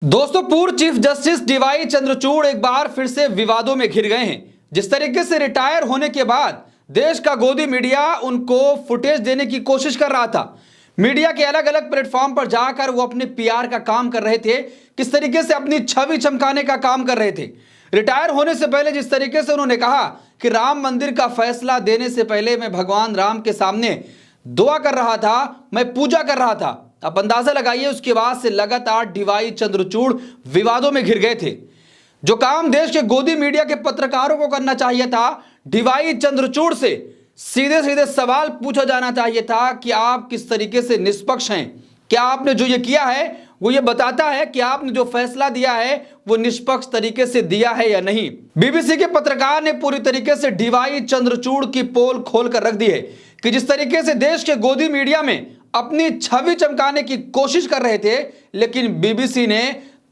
दोस्तों, पूर्व chief justice D Y Chandrachud एक बार फिर से विवादों में घिर गए हैं। जिस तरीके से रिटायर होने के बाद देश का गोदी मीडिया उनको फुटेज देने की कोशिश कर रहा था, मीडिया के अलग अलग प्लेटफॉर्म पर जाकर वो अपने पीआर का काम कर रहे थे, किस तरीके से अपनी छवि चमकाने का काम कर रहे थे। रिटायर होने से पहले जिस तरीके से उन्होंने कहा कि राम मंदिर का फैसला देने से पहले मैं भगवान राम के सामने दुआ कर रहा था, मैं पूजा कर रहा था। आप अंदाजा लगाइए, उसके बाद से लगातार डीवाई चंद्रचूड़ विवादों में घिर गए थे। जो काम देश के गोदी मीडिया के पत्रकारों को करना चाहिए था, डीवाई चंद्रचूड़ से सीधे सीधे सवाल पूछा जाना चाहिए था कि आप किस तरीके से निष्पक्ष हैं। क्या आपने जो ये किया है वो ये बताता है कि आपने जो फैसला दिया है वो निष्पक्ष तरीके से दिया है या नहीं। बीबीसी के पत्रकार ने पूरी तरीके से डीवाई चंद्रचूड़ की पोल खोल कर रख दी है कि जिस तरीके से देश के गोदी मीडिया में अपनी छवि चमकाने की कोशिश कर रहे थे, लेकिन बीबीसी ने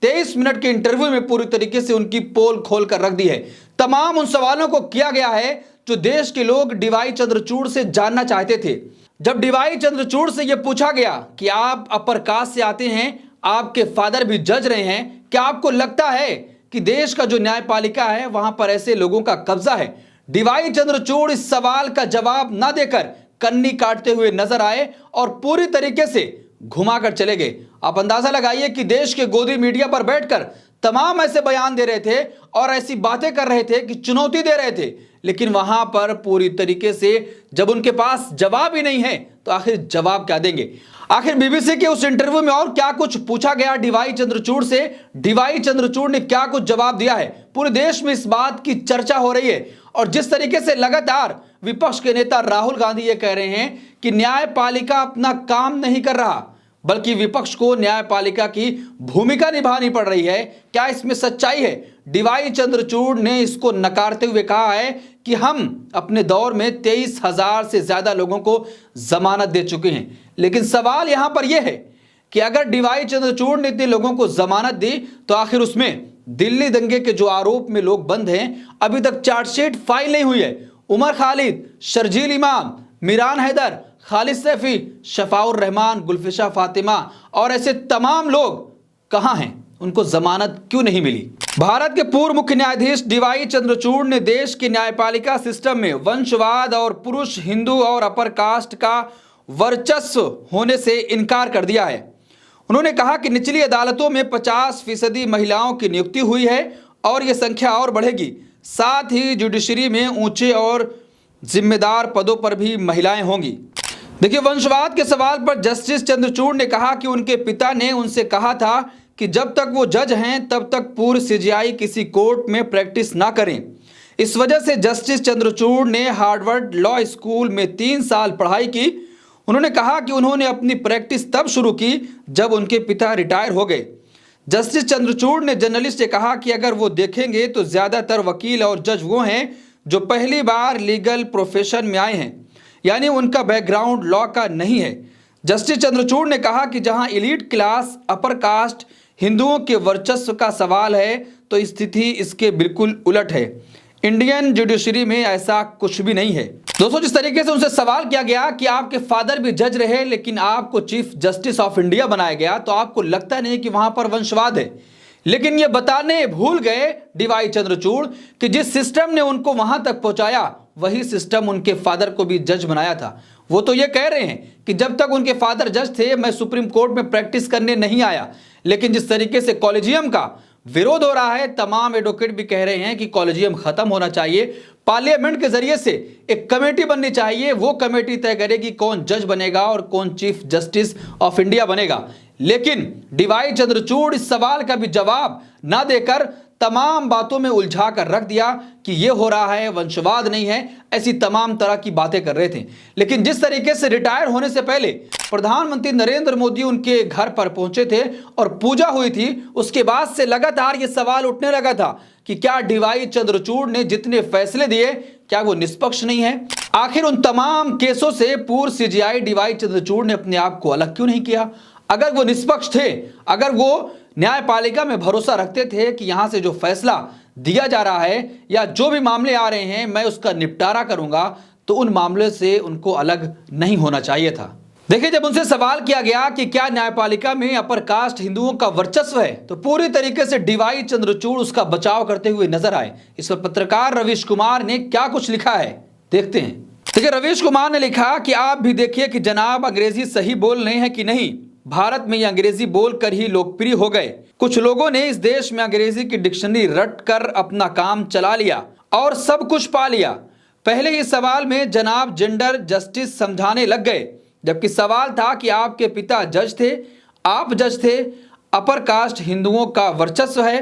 23 मिनट के इंटरव्यू में पूरी तरीके से उनकी पोल खोल कर रख दी है। तमाम उन सवालों को किया गया है जो देश के लोग डीवाई चंद्रचूड़ से जानना चाहते थे। जब डीवाई चंद्रचूड़ से यह पूछा गया कि आप अपर कास्ट से आते हैं, आपके फादर भी जज रहे हैं, क्या आपको लगता है कि देश का जो न्यायपालिका है वहां पर ऐसे लोगों का कब्जा है, डीवाई चंद्रचूड़ इस सवाल का जवाब ना देकर कन्नी काटते हुए नजर आए और पूरी तरीके से घुमाकर चले गए। आप अंदाजा लगाइए कि देश के गोदी मीडिया पर बैठकर तमाम ऐसे बयान दे रहे थे और ऐसी बातें कर रहे थे कि चुनौती दे रहे थे, लेकिन वहां पर पूरी तरीके से जब उनके पास जवाब ही नहीं है तो आखिर जवाब क्या देंगे। आखिर बीबीसी के उस इंटरव्यू में और क्या कुछ पूछा गया डीवाई चंद्रचूड़ से, डीवाई चंद्रचूड़ ने क्या कुछ जवाब दिया है, पूरे देश में इस बात की चर्चा हो रही है। और जिस तरीके से लगातार विपक्ष के नेता राहुल गांधी ये कह रहे हैं कि न्यायपालिका अपना काम नहीं कर रहा, बल्कि विपक्ष को न्यायपालिका की भूमिका निभानी पड़ रही है, क्या इसमें सच्चाई है? डीवाई चंद्रचूड़ ने इसको नकारते हुए कहा है कि हम अपने दौर में 23,000 से ज्यादा लोगों को जमानत दे चुके हैं। लेकिन सवाल यहां पर यह है कि अगर डीवाई चंद्रचूड़ ने इतने लोगों को जमानत दी तो आखिर उसमें दिल्ली दंगे के जो आरोप में लोग बंद हैं, अभी तक चार्जशीट फाइल नहीं हुई है। उमर खालिद, शर्जील इमाम, मीरान हैदर, खालिद सैफी, शफाउर रहमान, गुलफिशा फातिमा और ऐसे तमाम लोग कहां हैं? उनको जमानत क्यों नहीं मिली? भारत के पूर्व मुख्य न्यायाधीश डीवाई चंद्रचूड़ ने देश की न्यायपालिका सिस्टम में वंशवाद और पुरुष, हिंदू और अपर कास्ट का वर्चस्व होने से इनकार कर दिया है। उन्होंने कहा कि निचली अदालतों में 50% महिलाओं की नियुक्ति हुई है और यह संख्या और बढ़ेगी। साथ ही जुडिशरी में ऊंचे और जिम्मेदार पदों पर भी महिलाएं होंगी। देखिए, वंशवाद के सवाल पर जस्टिस चंद्रचूड़ ने कहा कि उनके पिता ने उनसे कहा था कि जब तक वो जज हैं तब तक पूर्व सीजीआई किसी कोर्ट में प्रैक्टिस ना करें। इस वजह से जस्टिस चंद्रचूड़ ने हार्वर्ड लॉ स्कूल में 3 साल पढ़ाई की। उन्होंने कहा कि उन्होंने अपनी प्रैक्टिस तब शुरू की जब उनके पिता रिटायर हो गए। जस्टिस चंद्रचूड़ ने जर्नलिस्ट से कहा कि अगर वो देखेंगे तो ज़्यादातर वकील और जज वो हैं जो पहली बार लीगल प्रोफेशन में आए हैं, यानी उनका बैकग्राउंड लॉ का नहीं है। जस्टिस चंद्रचूड़ ने कहा कि जहां एलीट क्लास, अपर कास्ट, हिंदुओं के वर्चस्व का सवाल है तो स्थिति इसके बिल्कुल उलट है। इंडियन जुडिशरी में ऐसा कुछ भी नहीं है। दोस्तों, जिस तरीके से उनसे सवाल किया गया कि आपके फादर भी जज रहे लेकिन आपको चीफ जस्टिस ऑफ इंडिया बनाया गया, तो आपको लगता नहीं कि वहां पर वंशवाद है? लेकिन ये बताने भूल गए डीवाई चंद्रचूड़ कि जिस सिस्टम ने उनको वहां तक पहुंचाया वही सिस्टम उनके फादर को भी जज बनाया था। वो तो ये कह रहे हैं कि जब तक उनके फादर जज थे मैं सुप्रीम कोर्ट में प्रैक्टिस करने नहीं आया, लेकिन जिस तरीके से कॉलेजियम का विरोध हो रहा है, तमाम एडवोकेट भी कह रहे हैं कि कॉलेजियम खत्म होना चाहिए, पार्लियामेंट के जरिए से एक कमेटी बननी चाहिए, वो कमेटी तय करेगी कौन जज बनेगा और कौन चीफ जस्टिस ऑफ इंडिया बनेगा। लेकिन डीवाई चंद्रचूड़ इस सवाल का भी जवाब ना देकर तमाम बातों में उलझा कर रख दिया कि यह हो रहा है, वंशवाद नहीं है, ऐसी तमाम तरह की बातें कर रहे थे। लेकिन जिस तरीके से रिटायर होने से पहले प्रधानमंत्री नरेंद्र मोदी उनके घर पर पहुंचे थे और पूजा हुई थी, उसके बाद से लगातार यह सवाल उठने लगा था कि क्या डीवाई चंद्रचूड़ ने जितने फैसले दिए क्या वो निष्पक्ष नहीं है? आखिर उन तमाम केसों से पूर्व सीजीआई डीवाई चंद्रचूड़ ने अपने आप को अलग क्यों नहीं किया? अगर वो निष्पक्ष थे, अगर वो न्यायपालिका में भरोसा रखते थे कि यहां से जो फैसला दिया जा रहा है या जो भी मामले आ रहे हैं मैं उसका निपटारा करूंगा, तो उन मामले से उनको अलग नहीं होना चाहिए था। देखिए, जब उनसे सवाल किया गया कि क्या न्यायपालिका में अपर कास्ट हिंदुओं का वर्चस्व है, तो पूरी तरीके से डीवाई चंद्रचूड़ उसका बचाव करते हुए नजर आए। इस पर पत्रकार रवीश कुमार ने क्या कुछ लिखा है, देखते हैं। देखिए, रवीश कुमार ने लिखा कि आप भी देखिए कि जनाब अंग्रेजी सही बोल रहे हैं कि नहीं। भारत में ये अंग्रेजी बोलकर ही लोकप्रिय हो गए। कुछ लोगों ने इस देश में अंग्रेजी की डिक्शनरी रट कर अपना काम चला लिया और सब कुछ पा लिया। पहले ही सवाल में जनाब जेंडर जस्टिस समझाने लग गए, जबकि सवाल था कि आपके पिता जज थे, आप जज थे, अपर कास्ट हिंदुओं का वर्चस्व है।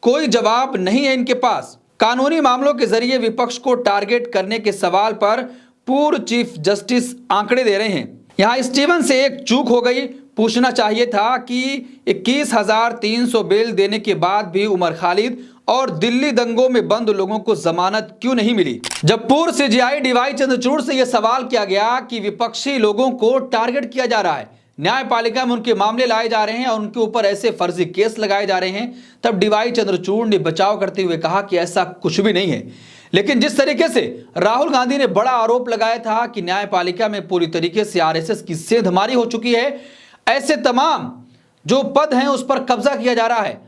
कोई जवाब नहीं है इनके पास। कानूनी मामलों के जरिए विपक्ष को टारगेट करने के सवाल पर पूर्व चीफ जस्टिस आंकड़े दे रहे हैं। यहां स्टीवन से एक चूक हो गई। पूछना चाहिए था कि 21,300 बेल देने के बाद भी उमर खालिद और दिल्ली दंगों में बंद लोगों को जमानत क्यों नहीं मिली। जब पूर्व सीजेआई डीवाई चंद्रचूड़ से यह सवाल किया गया कि विपक्षी लोगों को टारगेट किया जा रहा है, न्यायपालिका में उनके मामले लाए जा रहे हैं और उनके ऊपर ऐसे फर्जी केस लगाए जा रहे हैं, तब डीवाई चंद्रचूड़ ने बचाव करते हुए कहा कि ऐसा कुछ भी नहीं है। लेकिन जिस तरीके से राहुल गांधी ने बड़ा आरोप लगाया था कि न्यायपालिका में पूरी तरीके से आरएसएस की सेंधमारी हो चुकी है, ऐसे तमाम जो पद हैं उस पर कब्जा किया जा रहा है,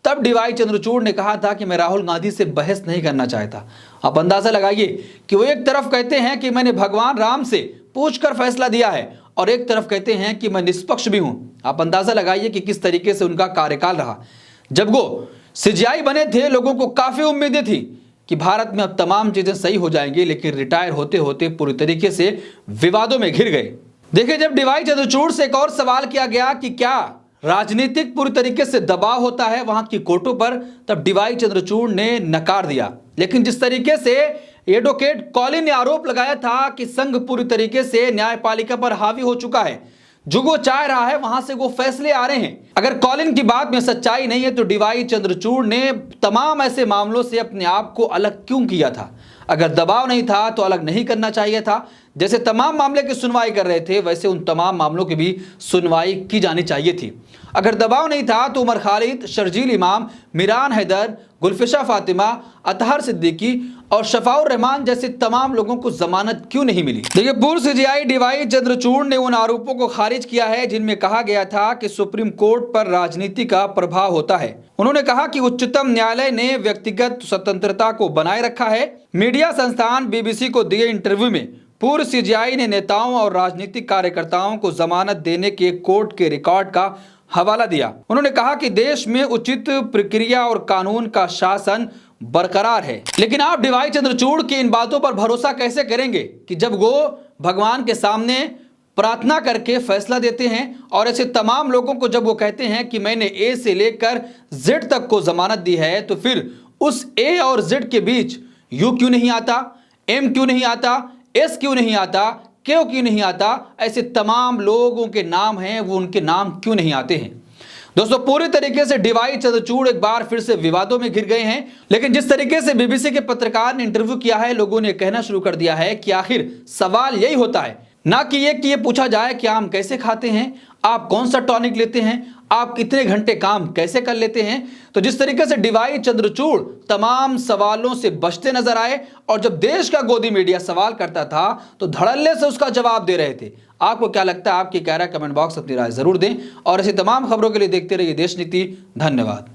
तब डीवाई चंद्रचूड़ ने कहा था कि मैं राहुल गांधी से बहस नहीं करना चाहता। आप अंदाजा लगाइए कि वो एक तरफ कहते हैं कि मैंने भगवान राम से पूछकर फैसला दिया है और एक तरफ कहते हैं कि मैं निष्पक्ष भी हूं। आप अंदाजा लगाइए कि किस तरीके से उनका कार्यकाल रहा। जब वो सीजेआई बने थे, लोगों को काफी उम्मीदें थी कि भारत में अब तमाम चीजें सही हो जाएंगी, लेकिन रिटायर होते होते पूरी तरीके से विवादों में घिर गए। देखिए, जब डीवाई चंद्रचूड़ से एक और सवाल किया गया कि क्या राजनीतिक पूरी तरीके से दबाव होता है वहां की कोर्टों पर, तब डीवाई चंद्रचूड़ ने नकार दिया। लेकिन जिस तरीके से एडवोकेट कॉलिन ने आरोप लगाया था कि संघ पूरी तरीके से न्यायपालिका पर हावी हो चुका है, जो वो चाह रहा है वहां से वो फैसले आ रहे हैं। अगर कॉलिन की बात में सच्चाई नहीं है तो डीवाई चंद्रचूड़ ने तमाम ऐसे मामलों से अपने आप को अलग क्यों किया था? अगर दबाव नहीं था तो अलग नहीं करना चाहिए था। जैसे तमाम मामले की सुनवाई कर रहे थे, वैसे उन तमाम मामलों की भी सुनवाई की जानी चाहिए थी। अगर दबाव नहीं था तो उमर खालिद, शर्जील इमाम, मिरान हैदर, गुलफिशा फातिमा, अतहर सिद्दीकी और शफाउर रहमान जैसे तमाम लोगों को जमानत क्यों नहीं मिली? देखिए, पूर्व सीजेआई डीवाई चंद्रचूड़ ने उन आरोपों को खारिज किया है जिनमें कहा गया था कि सुप्रीम कोर्ट पर राजनीति का प्रभाव होता है। उन्होंने कहा कि उच्चतम न्यायालय ने व्यक्तिगत स्वतंत्रता को बनाए रखा है। मीडिया संस्थान बीबीसी को दिए इंटरव्यू में पूर्व सीजेआई ने नेताओं और राजनीतिक कार्यकर्ताओं को जमानत देने के कोर्ट के रिकॉर्ड का हवाला दिया। उन्होंने कहा कि देश में उचित प्रक्रिया और कानून का शासन बरकरार है। लेकिन आप डीवाई चंद्रचूड़ की इन बातों पर भरोसा कैसे करेंगे कि जब वो भगवान के सामने प्रार्थना करके फैसला देते हैं और ऐसे तमाम लोगों को जब वो कहते हैं कि मैंने ए से लेकर जेड तक को जमानत दी है, तो फिर उस ए और जेड के बीच यू क्यों नहीं आता, एम क्यों नहीं आता, एस क्यों नहीं आता, क्यों नहीं आता? ऐसे तमाम लोगों के नाम हैं, वो उनके नाम क्यों नहीं आते हैं? दोस्तों, पूरी तरीके से डीवाई चंद्रचूड़ एक बार फिर से विवादों में घिर गए हैं। लेकिन जिस तरीके से बीबीसी के पत्रकार ने इंटरव्यू किया है, लोगों ने कहना शुरू कर दिया है कि आखिर सवाल यही होता है, ना कि ये पूछा जाए कि आम कैसे खाते हैं, आप कौन सा टॉनिक लेते हैं, आप कितने घंटे काम कैसे कर लेते हैं। तो जिस तरीके से डीवाई चंद्रचूड़ तमाम सवालों से बचते नजर आए और जब देश का गोदी मीडिया सवाल करता था तो धड़ल्ले से उसका जवाब दे रहे थे। आपको क्या लगता है? आपकी क्या राय? कमेंट बॉक्स अपनी राय जरूर दें और ऐसी तमाम खबरों के लिए देखते रहिए देश नीति। धन्यवाद।